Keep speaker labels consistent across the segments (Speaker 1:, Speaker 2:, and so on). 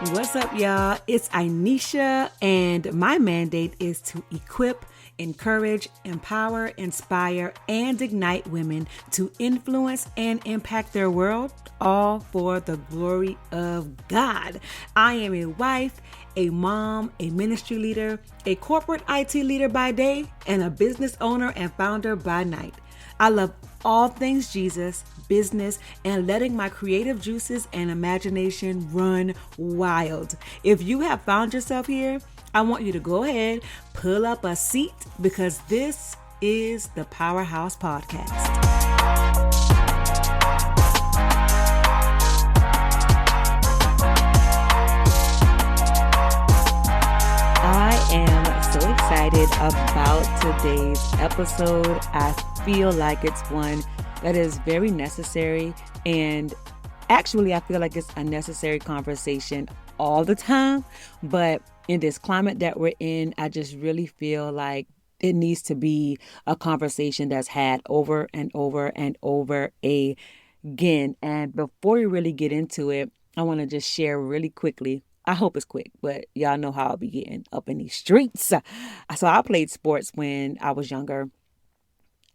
Speaker 1: What's up, y'all? It's Anisha, and my mandate is to equip, encourage, empower, inspire, and ignite women to influence and impact their world, all for the glory of God. I am a wife, a mom, a ministry leader, a corporate IT leader by day, and a business owner and founder by night. I love all things Jesus, business, and letting my creative juices and imagination run wild. If you have found yourself here, I want you to go ahead, pull up a seat, because this is the PowHerhouse Podcast. I am so excited about today's episode. I feel like it's one that is very necessary, and actually I feel like it's a necessary conversation all the time, but in this climate that we're in, I just really feel like it needs to be a conversation that's had over and over and over again. And before we really get into it, I want to just share really quickly. I hope it's quick, but y'all know how I'll be getting up in these streets. So I played sports when I was younger.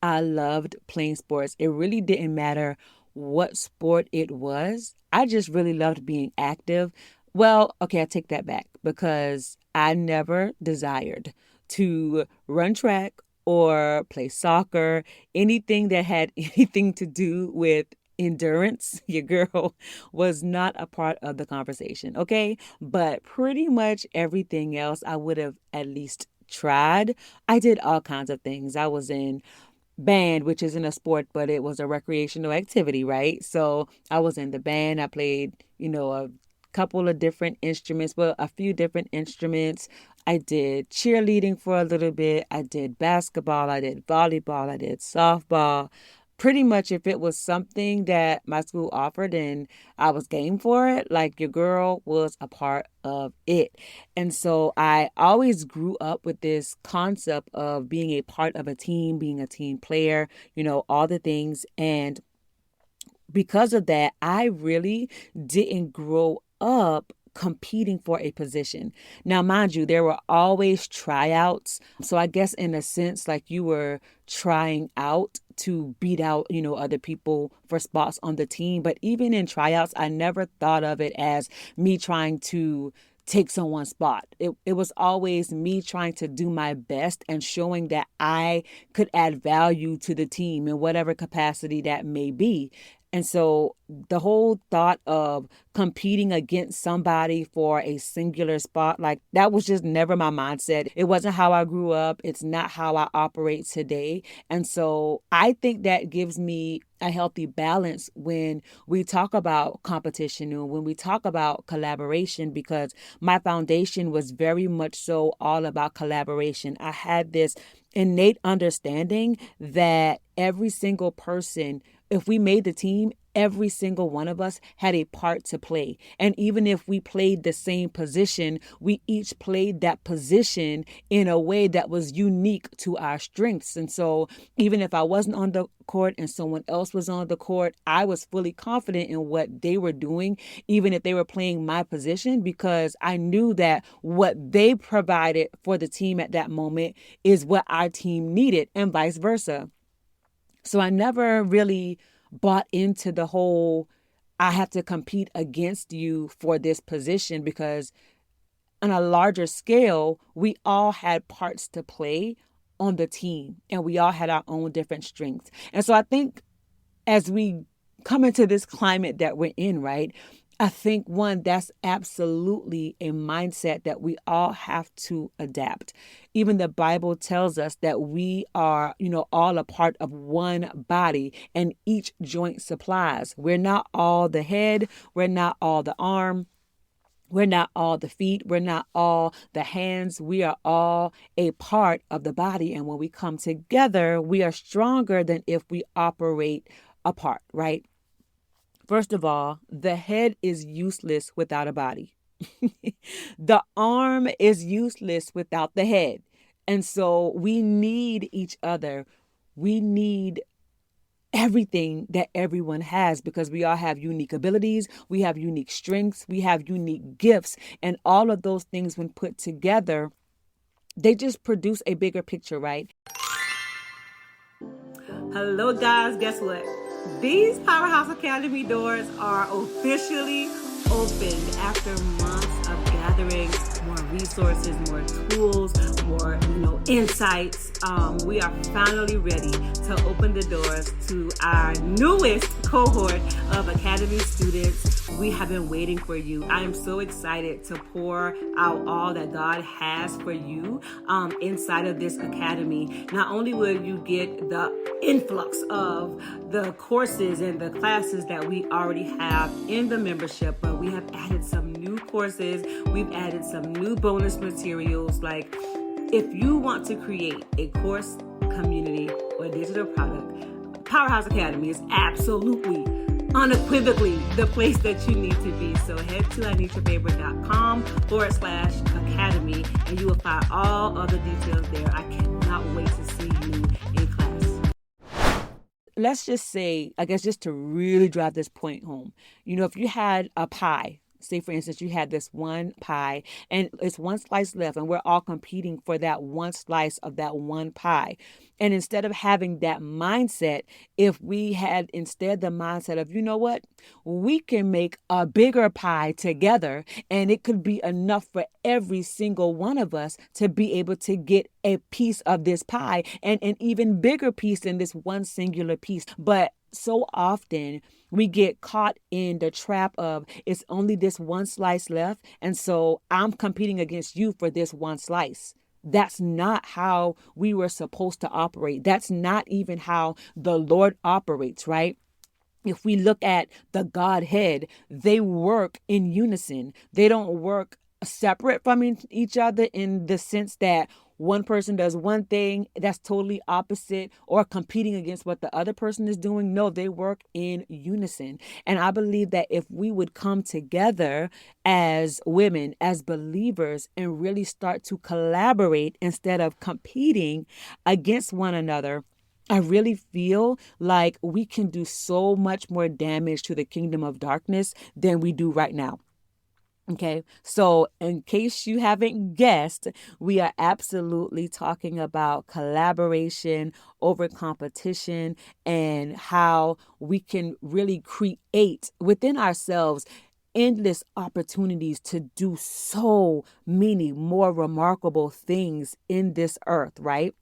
Speaker 1: I loved playing sports. It really didn't matter what sport it was. I just really loved being active. Well, okay, I take that back, because I never desired to run track or play soccer, anything that had anything to do with endurance. Your girl was not a part of the conversation, okay? But pretty much everything else I would have at least tried. I did all kinds of things. I was in band, which isn't a sport, but it was a recreational activity, right? So I was in the band. I played, a couple of different instruments, well, a few different instruments. I did cheerleading for a little bit. I did basketball. I did volleyball. I did softball. Pretty much if it was something that my school offered and I was game for it, like, your girl was a part of it. And so I always grew up with this concept of being a part of a team, being a team player, all the things. And because of that, I really didn't grow up competing for a position. Now, mind you, there were always tryouts. So I guess in a sense, like, you were trying out to beat out, other people for spots on the team. But even in tryouts, I never thought of it as me trying to take someone's spot. It was always me trying to do my best and showing that I could add value to the team in whatever capacity that may be. And so the whole thought of competing against somebody for a singular spot, like, that was just never my mindset. It wasn't how I grew up. It's not how I operate today. And so I think that gives me a healthy balance when we talk about competition and when we talk about collaboration, because my foundation was very much so all about collaboration. I had this innate understanding that every single person, if we made the team, every single one of us had a part to play. And even if we played the same position, we each played that position in a way that was unique to our strengths. And so even if I wasn't on the court and someone else was on the court, I was fully confident in what they were doing, even if they were playing my position, because I knew that what they provided for the team at that moment is what our team needed, and vice versa. So I never really bought into the whole, I have to compete against you for this position, because on a larger scale, we all had parts to play on the team and we all had our own different strengths. And so I think as we come into this climate that we're in, right, I think, one, that's absolutely a mindset that we all have to adapt. Even the Bible tells us that we are, all a part of one body and each joint supplies. We're not all the head. We're not all the arm. We're not all the feet. We're not all the hands. We are all a part of the body. And when we come together, we are stronger than if we operate apart, right? First of all, the head is useless without a body. The arm is useless without the head. And so we need each other. We need everything that everyone has, because we all have unique abilities, we have unique strengths, we have unique gifts, and all of those things when put together, they just produce a bigger picture, right? Hello guys, guess what? These PowHerhouse Academy doors are officially opened after months of gathering more resources, more tools, more insights. We are finally ready to open the doors to our newest cohort of Academy students. We have been waiting for you. I am so excited to pour out all that God has for you inside of this Academy. Not only will you get the influx of the courses and the classes that we already have in the membership, but we have added some new courses. We've added some new bonus materials. Like, if you want to create a course, community, or digital product, PowHerhouse Academy is absolutely, unequivocally the place that you need to be. So head to anitafaber.com/academy and you will find all other details there. I cannot wait to see you in class. Let's just say, I guess, just to really drive this point home, if you had a pie, say for instance, you had this one pie and it's one slice left and we're all competing for that one slice of that one pie. And instead of having that mindset, if we had instead the mindset of, we can make a bigger pie together and it could be enough for every single one of us to be able to get a piece of this pie and an even bigger piece than this one singular piece. But so often we get caught in the trap of it's only this one slice left, and so I'm competing against you for this one slice. That's not how we were supposed to operate. That's not even how the Lord operates, right? If we look at the Godhead, they work in unison. They don't work separate from each other in the sense that one person does one thing that's totally opposite or competing against what the other person is doing. No, they work in unison. And I believe that if we would come together as women, as believers, and really start to collaborate instead of competing against one another, I really feel like we can do so much more damage to the kingdom of darkness than we do right now. Okay, so in case you haven't guessed, we are absolutely talking about collaboration over competition and how we can really create within ourselves endless opportunities to do so many more remarkable things in this earth, right?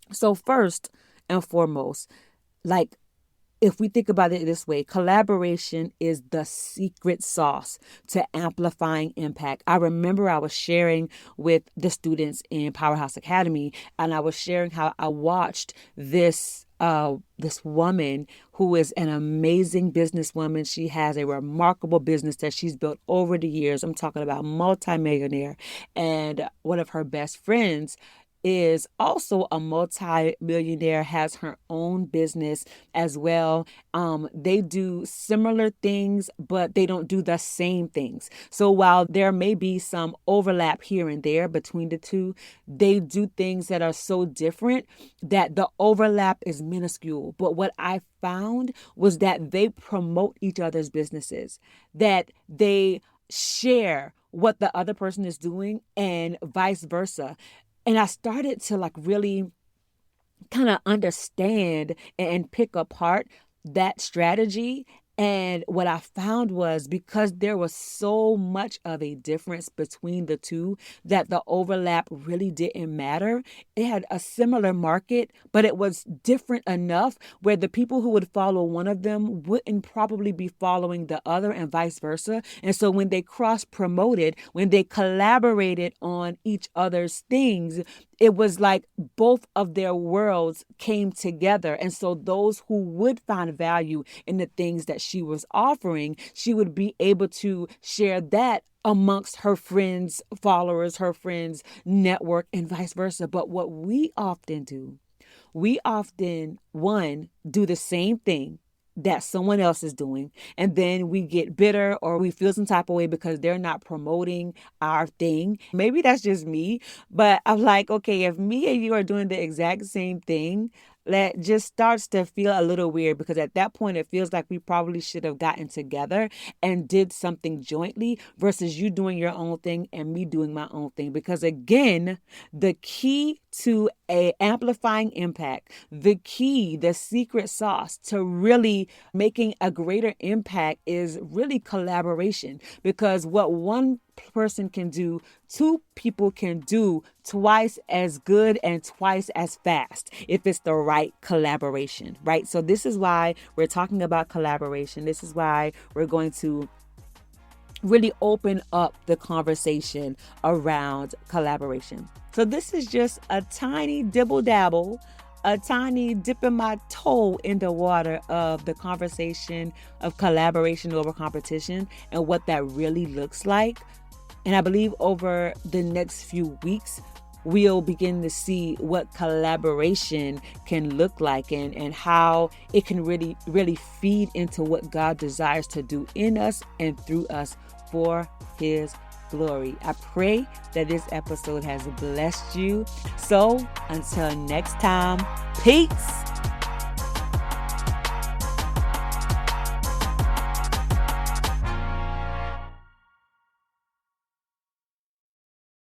Speaker 1: So first and foremost, if we think about it this way, collaboration is the secret sauce to amplifying impact. I remember I was sharing with the students in PowHerhouse Academy, and I was sharing how I watched this woman who is an amazing businesswoman. She has a remarkable business that she's built over the years. I'm talking about multimillionaire. And one of her best friends is also a multi-millionaire, has her own business as well. They do similar things, but they don't do the same things. So while there may be some overlap here and there between the two, they do things that are so different that the overlap is minuscule. But what I found was that they promote each other's businesses, that they share what the other person is doing and vice versa. And I started to really kind of understand and pick apart that strategy. And what I found was, because there was so much of a difference between the two, that the overlap really didn't matter. It had a similar market, but it was different enough where the people who would follow one of them wouldn't probably be following the other, and vice versa. And so when they cross-promoted, when they collaborated on each other's things, it was like both of their worlds came together. And so those who would find value in the things that she was offering, she would be able to share that amongst her friends, followers, her friends' network, and vice versa. But what we often do, one, do the same thing that someone else is doing, and then we get bitter or we feel some type of way because they're not promoting our thing. Maybe that's just me, but I'm like, okay, if me and you are doing the exact same thing, that just starts to feel a little weird, because at that point it feels like we probably should have gotten together and did something jointly versus you doing your own thing and me doing my own thing. Because again, the key to a amplifying impact, the secret sauce to really making a greater impact is really collaboration. Because what one person can do, two people can do twice as good and twice as fast if it's the right collaboration, right? So this is why we're talking about collaboration. This is why we're going to really open up the conversation around collaboration. So this is just a tiny dibble dabble, a tiny dipping my toe in the water of the conversation of collaboration over competition and what that really looks like. And I believe over the next few weeks, we'll begin to see what collaboration can look like and how it can really, really feed into what God desires to do in us and through us for His glory. I pray that this episode has blessed you. So until next time, peace.